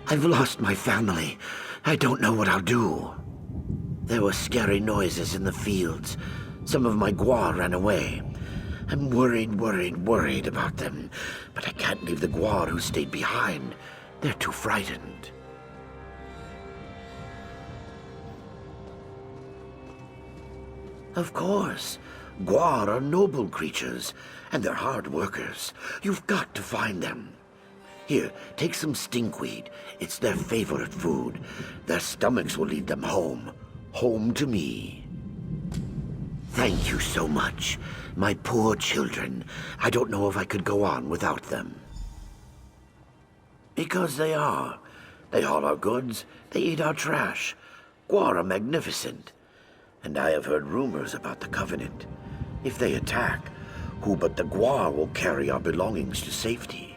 I've lost my family. I don't know what I'll do. There were scary noises in the fields. Some of my guar ran away. I'm worried about them. But I can't leave the guar who stayed behind. They're too frightened. Of course. Guar are noble creatures, and they're hard workers. You've got to find them. Here, take some stinkweed. It's their favorite food. Their stomachs will lead them home. Home to me. Thank you so much. My poor children. I don't know if I could go on without them. Because they are. They haul our goods. They eat our trash. Guar are magnificent. And I have heard rumors about the Covenant. If they attack, who but the guar will carry our belongings to safety?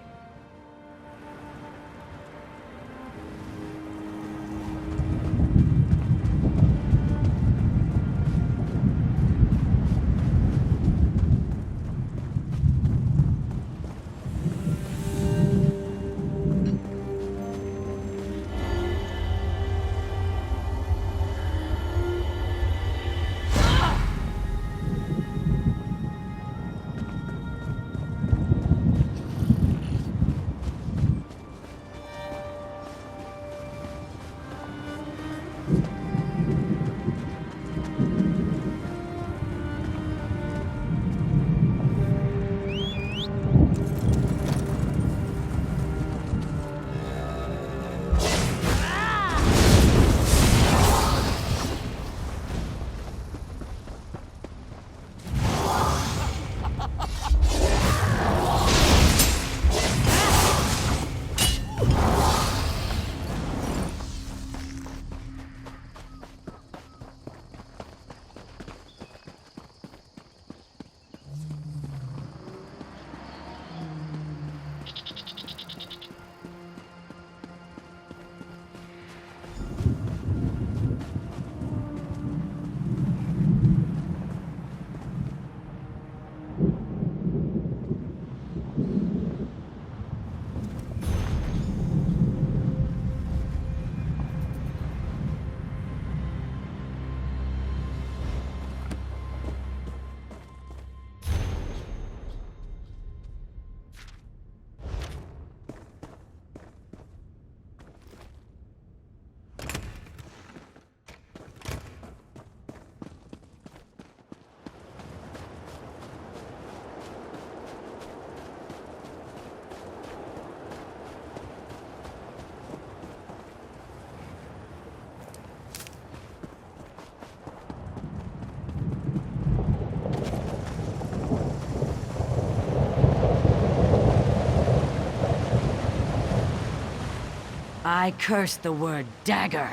I cursed the word dagger.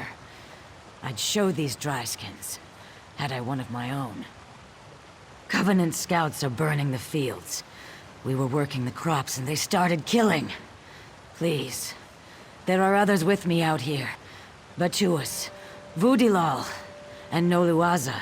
I'd show these dryskins, had I one of my own. Covenant scouts are burning the fields. We were working the crops and they started killing. Please. There are others with me out here. Batuus, Vudilal, and Noluaza.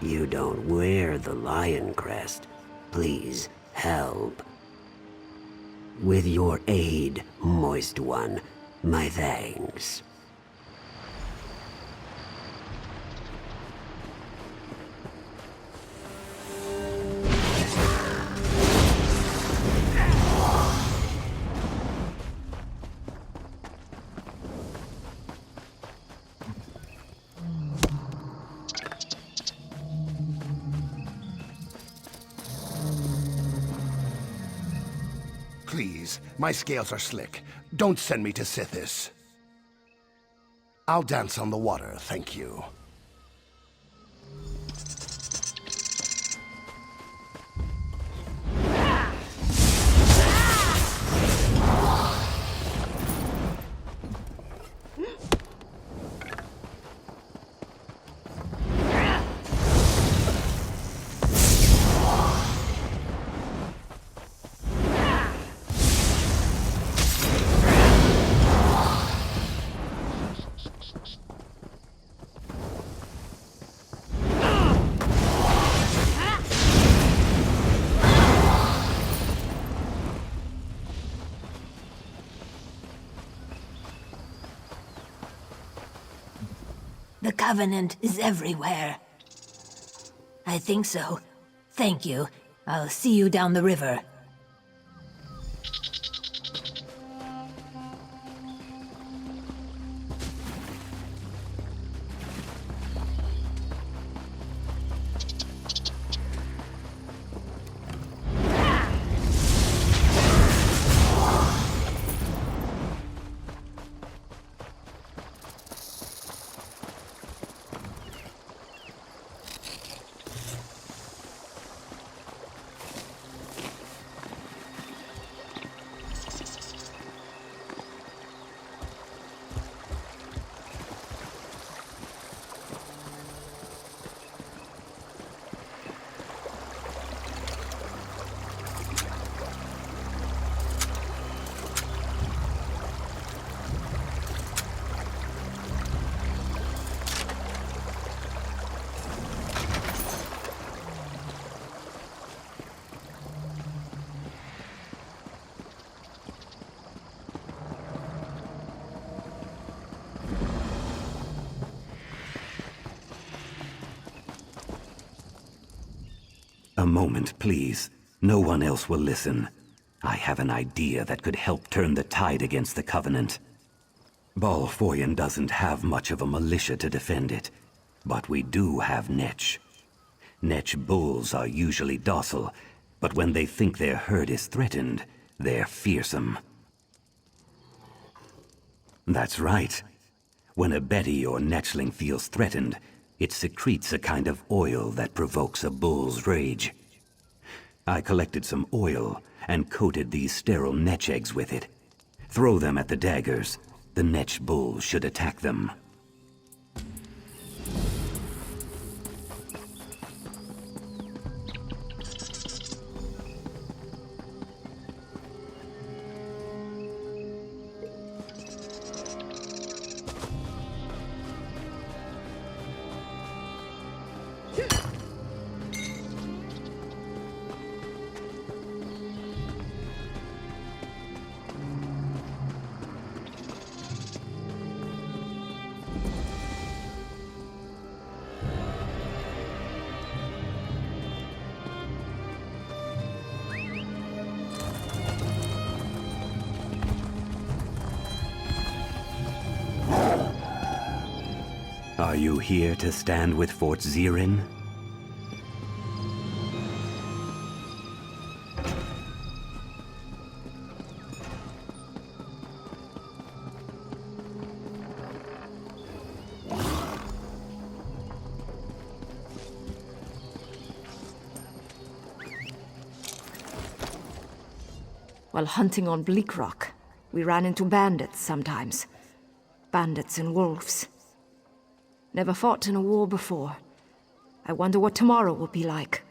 You don't wear the lion crest. Please, help. With your aid, Moist One, my thanks. Please, my scales are slick. Don't send me to Sithis. I'll dance on the water, thank you. The Covenant is everywhere. I think so. Thank you. I'll see you down the river. A moment, please. No one else will listen. I have an idea that could help turn the tide against the Covenant. Bal Foyen doesn't have much of a militia to defend it, but we do have Netch. Netch bulls are usually docile, but when they think their herd is threatened, they're fearsome. That's right. When a Betty or Netchling feels threatened, it secretes a kind of oil that provokes a bull's rage. I collected some oil and coated these sterile Netch eggs with it. Throw them at the daggers. The Netch bulls should attack them. Are you here to stand with Fort Zirin? While hunting on Bleak Rock, we ran into bandits sometimes. Bandits and wolves. Never fought in a war before. I wonder what tomorrow will be like.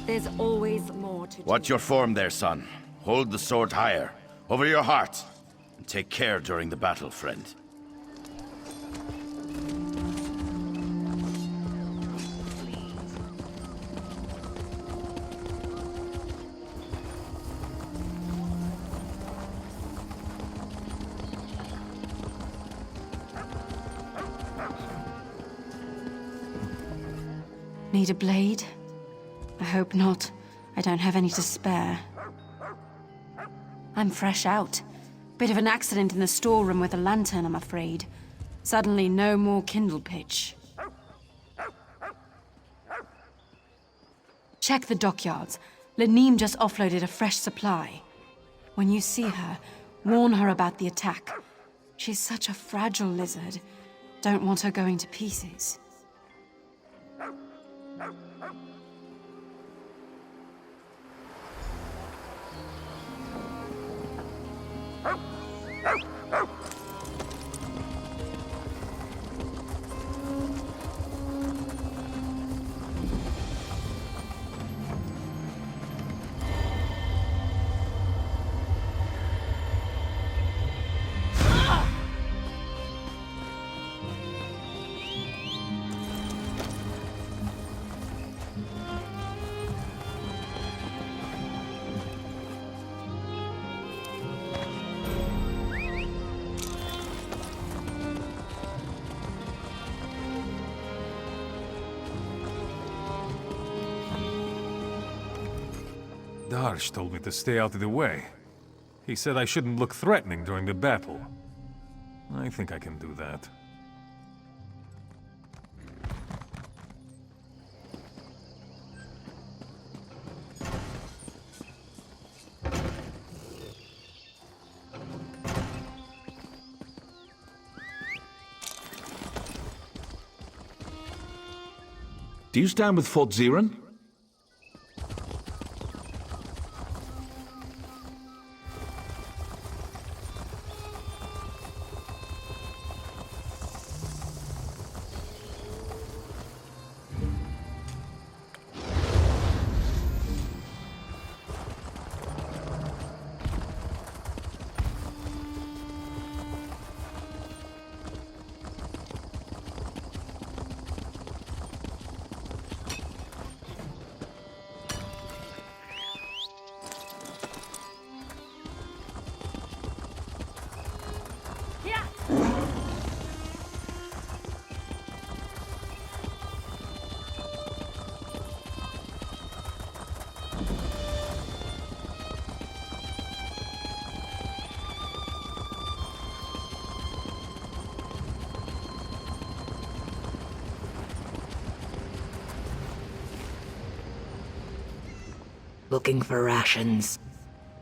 There's always more to do. Watch your form there, son. Hold the sword higher, over your heart. And take care during the battle, friend. Need a blade? I hope not. I don't have any to spare. I'm fresh out. Bit of an accident in the storeroom with a lantern, I'm afraid. Suddenly, no more kindle pitch. Check the dockyards. Laneem just offloaded a fresh supply. When you see her, warn her about the attack. She's such a fragile lizard. Don't want her going to pieces. Arch told me to stay out of the way. He said I shouldn't look threatening during the battle. I think I can do that. Do you stand with Fort Ziren? Looking for rations.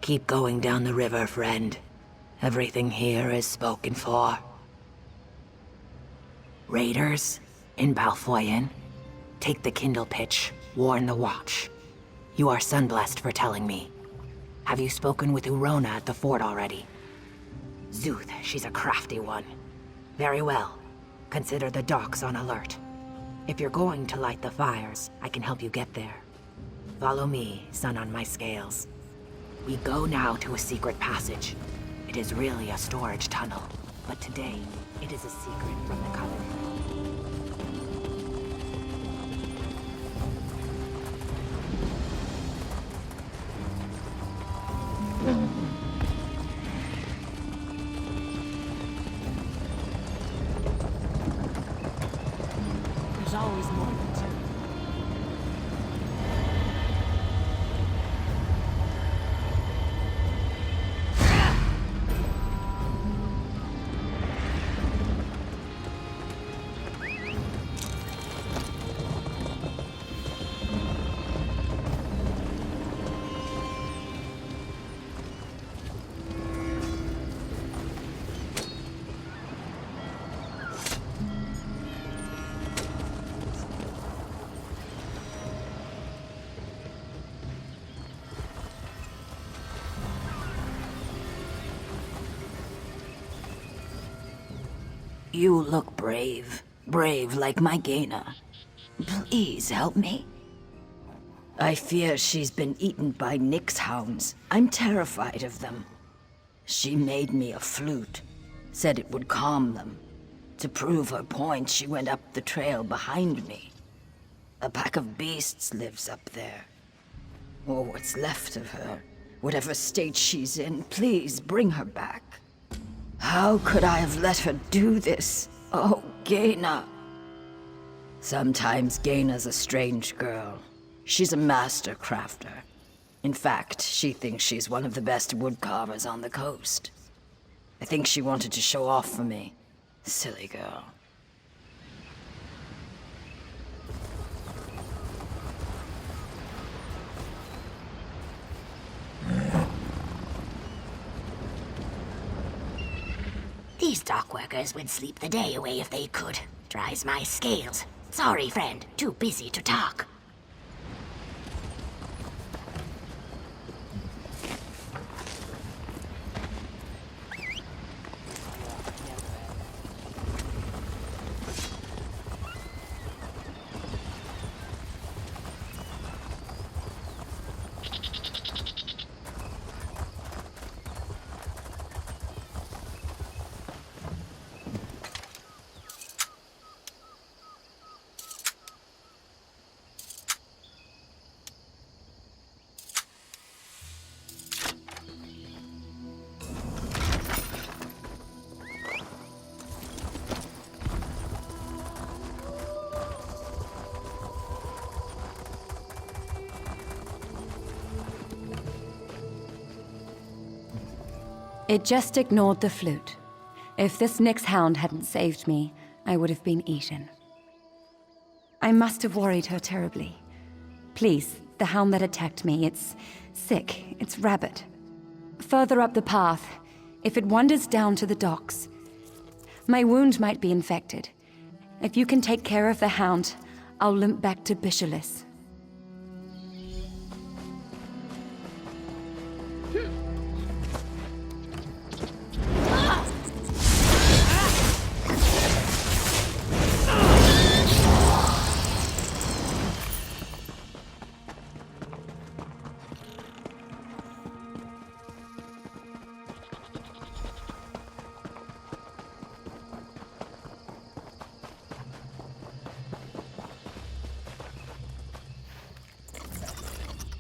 Keep going down the river, friend. Everything here is spoken for. Raiders in Bal Foyen. Take the kindle pitch. Warn the watch. You are sunblessed for telling me. Have you spoken with Urona at the fort already? Zuth, she's a crafty one. Very well. Consider the docks on alert. If you're going to light the fires, I can help you get there. Follow me, sun on my scales. We go now to a secret passage. It is really a storage tunnel, but today, it is a secret from the Covenant. There's always more than two. You look brave. Brave like my Gaina. Please help me. I fear she's been eaten by Nyx hounds. I'm terrified of them. She made me a flute. Said it would calm them. To prove her point, she went up the trail behind me. A pack of beasts lives up there. Or what's left of her. Whatever state she's in, please bring her back. How could I have let her do this? Oh, Gaina. Sometimes Gaina's a strange girl. She's a master crafter. In fact, she thinks she's one of the best woodcarvers on the coast. I think she wanted to show off for me. Silly girl. These dock workers would sleep the day away if they could. Dries my scales. Sorry, friend. Too busy to talk. It just ignored the flute. If this Nyx hound hadn't saved me, I would have been eaten. I must have worried her terribly. Please, the hound that attacked me, it's sick, it's rabid. Further up the path, if it wanders down to the docks, my wound might be infected. If you can take care of the hound, I'll limp back to Bisholis.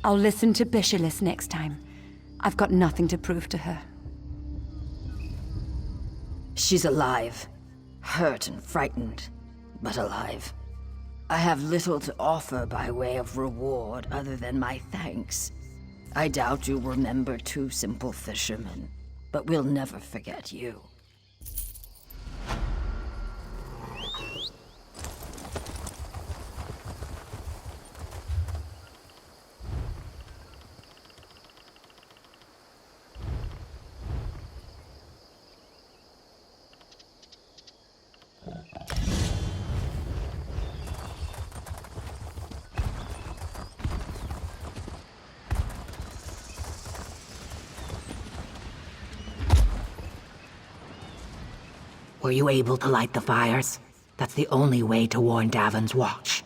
I'll listen to Bisholis next time. I've got nothing to prove to her. She's alive. Hurt and frightened, but alive. I have little to offer by way of reward other than my thanks. I doubt you remember two simple fishermen, but we'll never forget you. Were you able to light the fires? That's the only way to warn Davon's watch.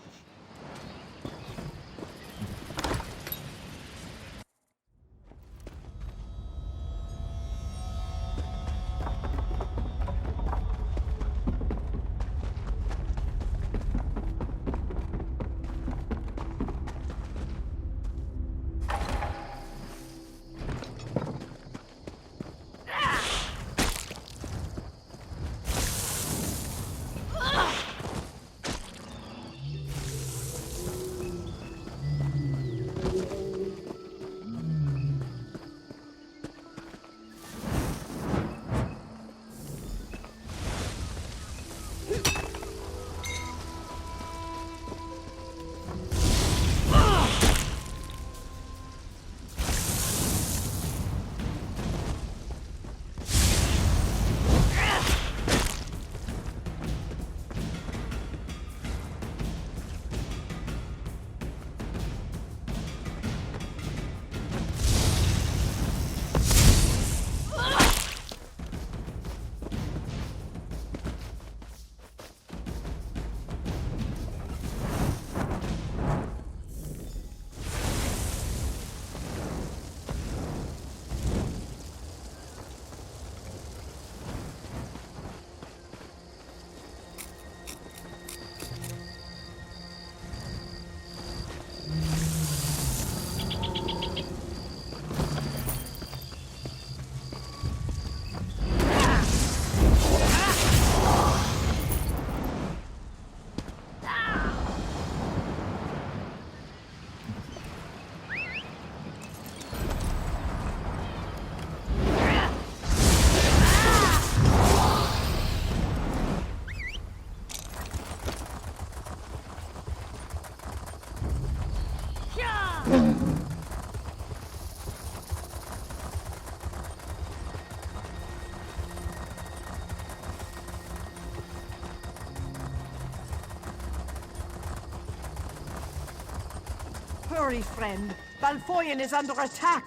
Hurry, friend. Bal Foyen is under attack.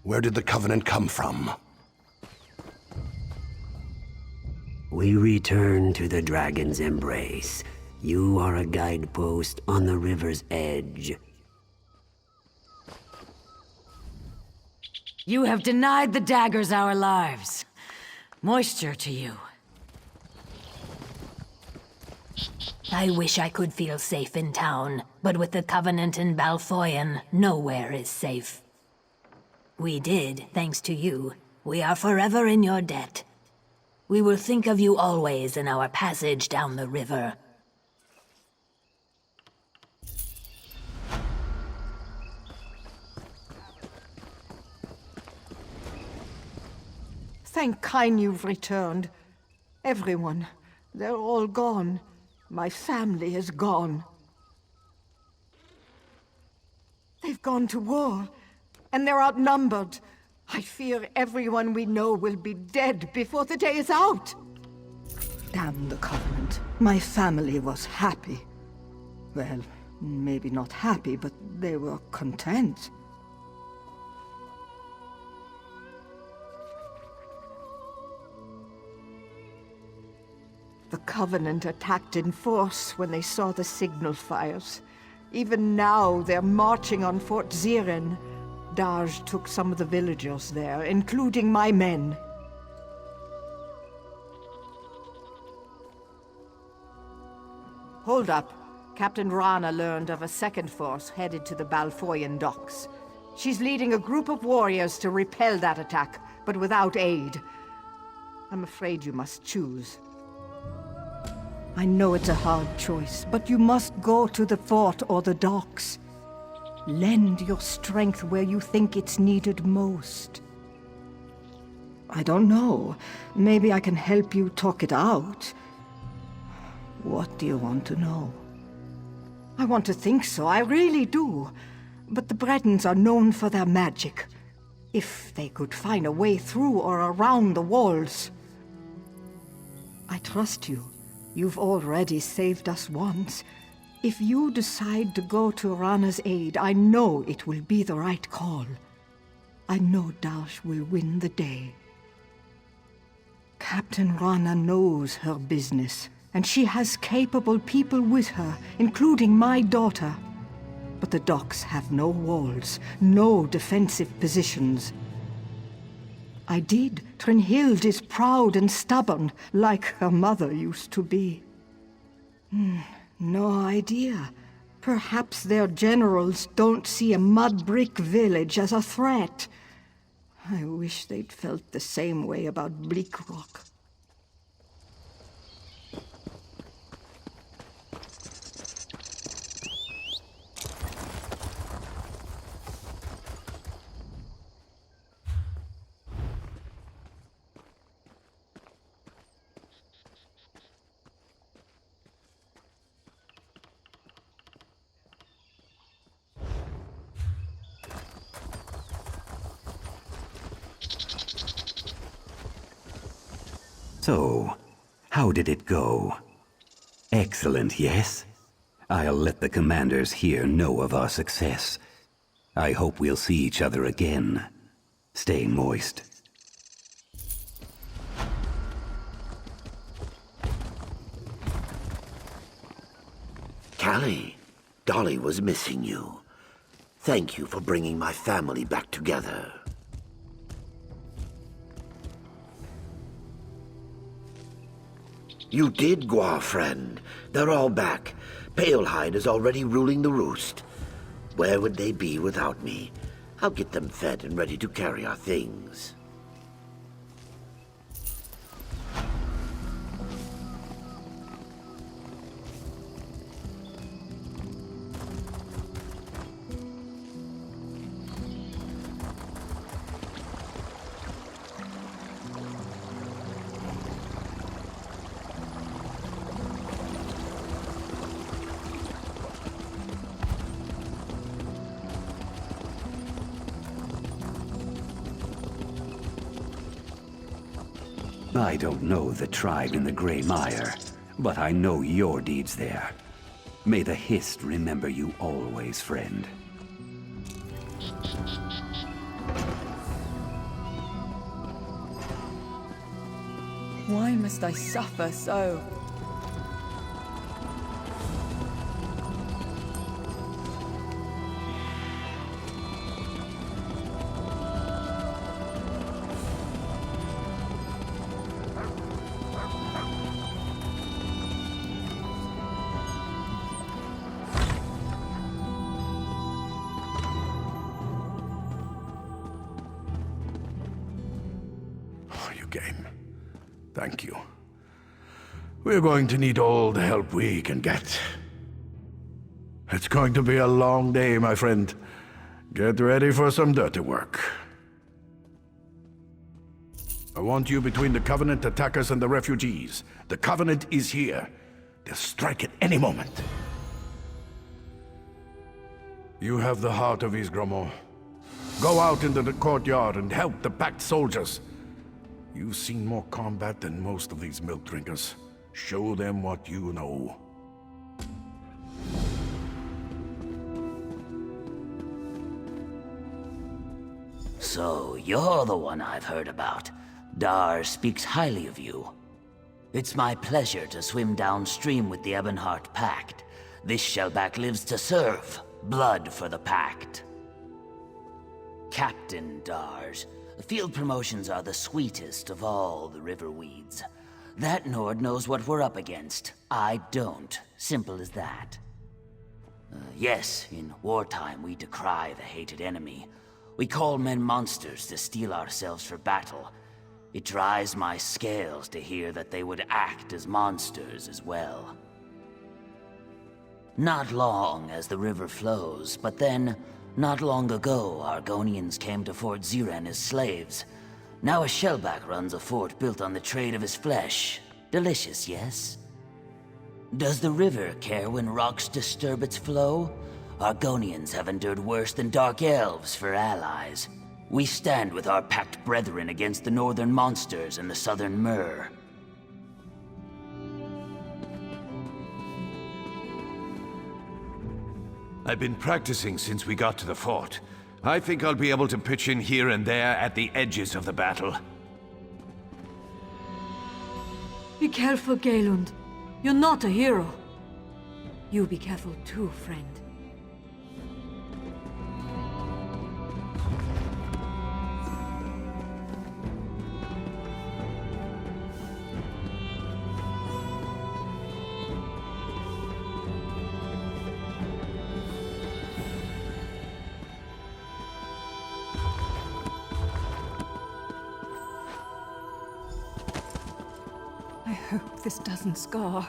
Where did the Covenant come from? We return to the Dragon's Embrace. You are a guidepost on the river's edge. You have denied the daggers our lives. Moisture to you. I wish I could feel safe in town, but with the Covenant in Bal Foyen, nowhere is safe. We did, thanks to you. We are forever in your debt. We will think of you always in our passage down the river. Thank Kine you've returned. Everyone. They're all gone. My family is gone. They've gone to war, and they're outnumbered. I fear everyone we know will be dead before the day is out. Damn the Covenant. My family was happy. Well, maybe not happy, but they were content. The Covenant attacked in force when they saw the signal fires. Even now, they're marching on Fort Ziren. Daj took some of the villagers there, including my men. Hold up. Captain Rana learned of a second force headed to the Bal Foyen docks. She's leading a group of warriors to repel that attack, but without aid. I'm afraid you must choose. I know it's a hard choice, but you must go to the fort or the docks. Lend your strength where you think it's needed most. I don't know. Maybe I can help you talk it out. What do you want to know? I want to think so, I really do. But the Bretons are known for their magic. If they could find a way through or around the walls. I trust you. You've already saved us once. If you decide to go to Rana's aid, I know it will be the right call. I know Dash will win the day. Captain Rana knows her business, and she has capable people with her, including my daughter. But the docks have no walls, no defensive positions. I did. Trinhild is proud and stubborn, like her mother used to be. No idea. Perhaps their generals don't see a mud brick village as a threat. I wish they'd felt the same way about Bleak Rock. So, how did it go? Excellent, yes? I'll let the commanders here know of our success. I hope we'll see each other again. Stay moist. Callie, Dolly was missing you. Thank you for bringing my family back together. You did, Gua, friend. They're all back. Palehide is already ruling the roost. Where would they be without me? I'll get them fed and ready to carry our things. I don't know the tribe in the Grey Mire, but I know your deeds there. May the Hist remember you always, friend. Why must I suffer so? Game. Thank you. We're going to need all the help we can get. It's going to be a long day, my friend. Get ready for some dirty work. I want you between the Covenant attackers and the refugees. The Covenant is here. They'll strike at any moment. You have the heart of Ysgramor. Go out into the courtyard and help the Pact soldiers. You've seen more combat than most of these milk drinkers. Show them what you know. So, you're the one I've heard about. Dar speaks highly of you. It's my pleasure to swim downstream with the Ebonheart Pact. This shellback lives to serve. Blood for the Pact. Captain Dars, field promotions are the sweetest of all the river weeds. That Nord knows what we're up against. I don't. Simple as that. Yes, in wartime we decry the hated enemy. We call men monsters to steel ourselves for battle. It dries my scales to hear that they would act as monsters as well. Not long as the river flows, but then, not long ago, Argonians came to Fort Ziren as slaves. Now a shellback runs a fort built on the trade of his flesh. Delicious, yes? Does the river care when rocks disturb its flow? Argonians have endured worse than Dark Elves for allies. We stand with our packed brethren against the northern monsters and the southern Myr. I've been practicing since we got to the fort. I think I'll be able to pitch in here and there at the edges of the battle. Be careful, Galund. You're not a hero. You be careful too, friend. I hope this doesn't scar.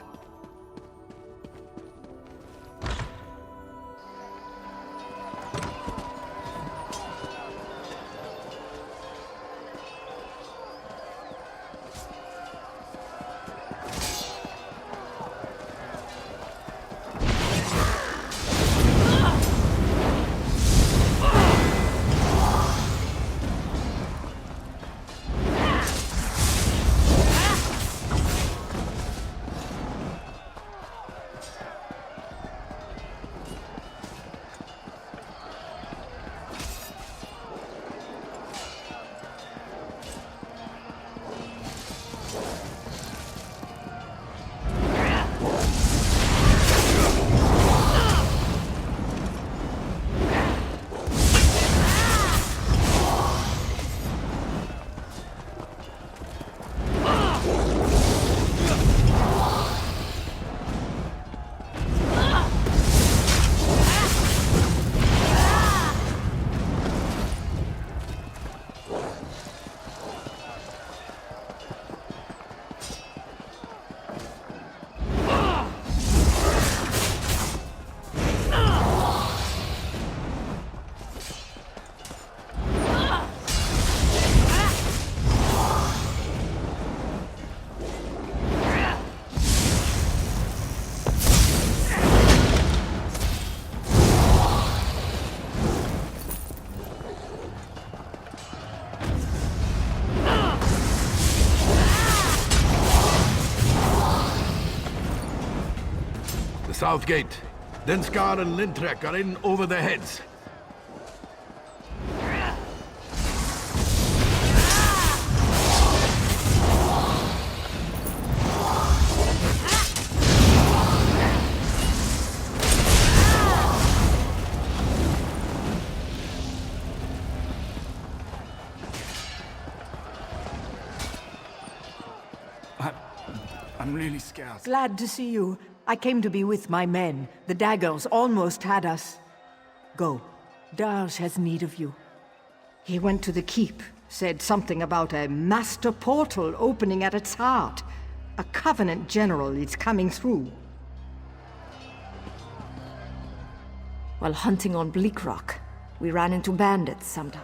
South Gate. Denskar and Lintrek are in over their heads. I'm really scared. Glad to see you. I came to be with my men. The daggers almost had us. Go. Darsh has need of you. He went to the keep, said something about a master portal opening at its heart. A Covenant general is coming through. While hunting on Bleak Rock, we ran into bandits sometime.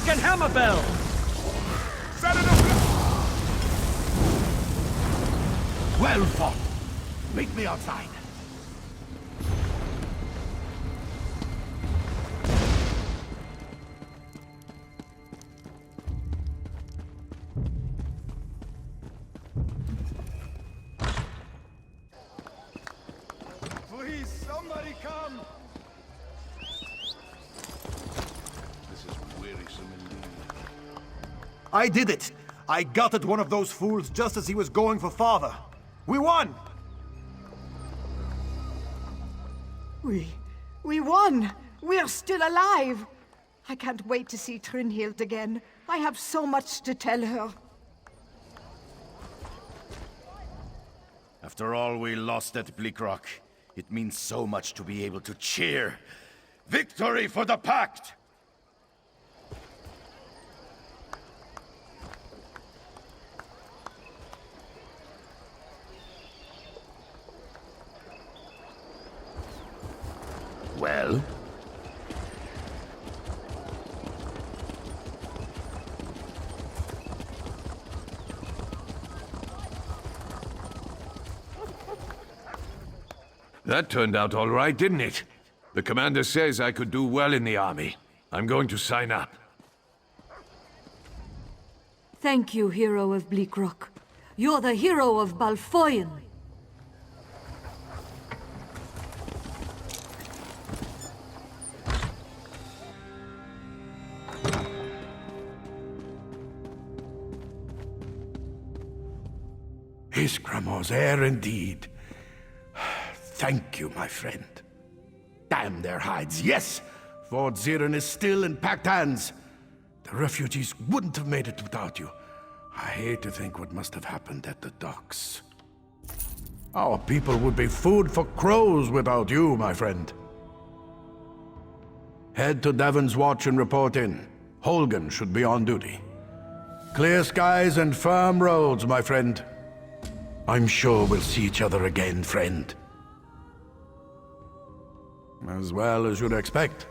Bleakrock and Hammerbell! Well fought. Meet me outside. Please, somebody come! This is wearisome indeed. I did it! I gutted one of those fools just as he was going for father. We won! We won! We're still alive! I can't wait to see Trinhild again. I have so much to tell her. After all we lost at Bleakrock, it means so much to be able to cheer. Victory for the Pact! Well? That turned out all right, didn't it? The commander says I could do well in the army. I'm going to sign up. Thank you, hero of Bleakrock. You're the hero of Bal Foyen. His Grandma's heir indeed. Thank you, my friend. Damn their hides, yes! Fort Ziren is still in Pact hands. The refugees wouldn't have made it without you. I hate to think what must have happened at the docks. Our people would be food for crows without you, my friend. Head to Devon's watch and report in. Holgen should be on duty. Clear skies and firm roads, my friend. I'm sure we'll see each other again, friend. As well as you'd expect.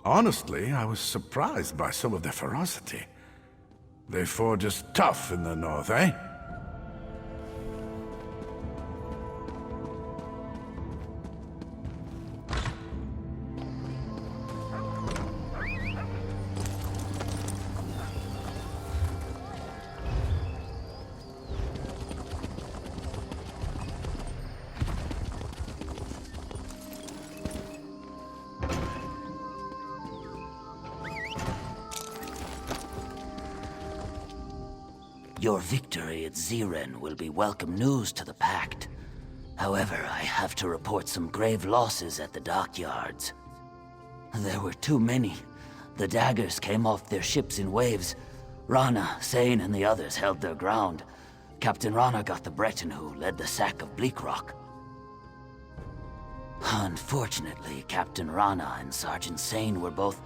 Honestly, I was surprised by some of their ferocity. They forge us tough in the north, eh? Your victory at Ziren will be welcome news to the Pact. However, I have to report some grave losses at the dockyards. There were too many. The daggers came off their ships in waves. Rana, Sane, and the others held their ground. Captain Rana got the Breton who led the sack of Bleakrock. Unfortunately, Captain Rana and Sergeant Sane were both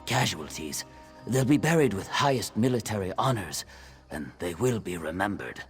casualties. They'll be buried with highest military honors, and they will be remembered.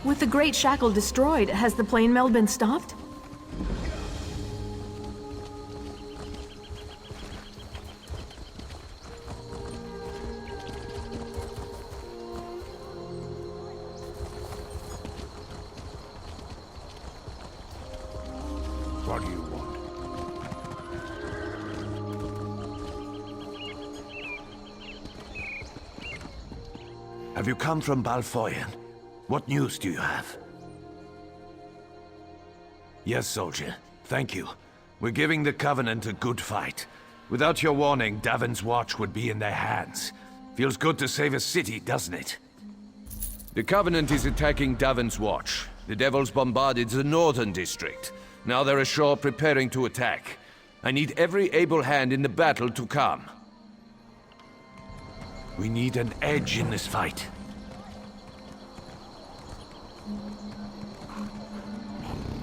With the Great Shackle destroyed, has the plane meld been stopped? What do you want? Have you come from Bal Foyen? What news do you have? Yes, soldier. Thank you. We're giving the Covenant a good fight. Without your warning, Davin's Watch would be in their hands. Feels good to save a city, doesn't it? The Covenant is attacking Davin's Watch. The Devils bombarded the northern district. Now they're ashore preparing to attack. I need every able hand in the battle to come. We need an edge in this fight.